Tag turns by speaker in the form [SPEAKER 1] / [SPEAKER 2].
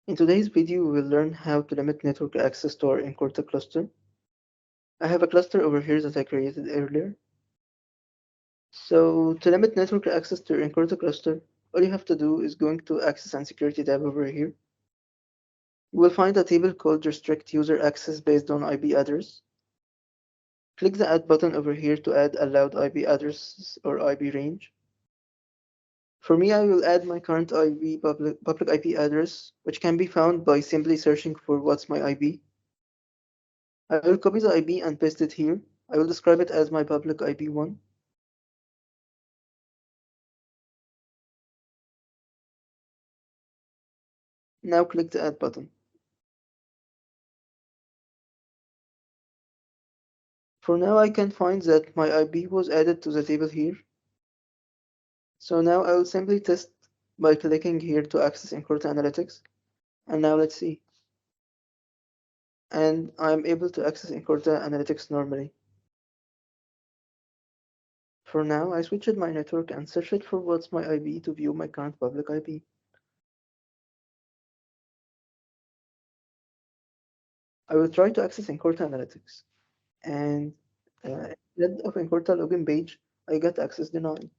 [SPEAKER 1] In today's video, we will learn how to limit network access to our Incorta cluster. I have a cluster over here that I created earlier. So to limit network access to your Incorta cluster, all you have to do is going to Access and Security tab over here. You will find a table called Restrict User Access based on IP address. Click the Add button over here to add allowed IP addresses or IP range. For me, I will add my current IP public IP address, which can be found by simply searching for what's my IP. I will copy the IP and paste it here. I will describe it as my public IP1. Now click the Add button. For now, I can find that my IP was added to the table here. So now I will simply test by clicking here to access Incorta Analytics. And now let's see. And I'm able to access Incorta Analytics normally. For now, I switched my network and searched for what's my IP to view my current public IP. I will try to access Incorta Analytics. And instead of Incorta login page, I got access denied.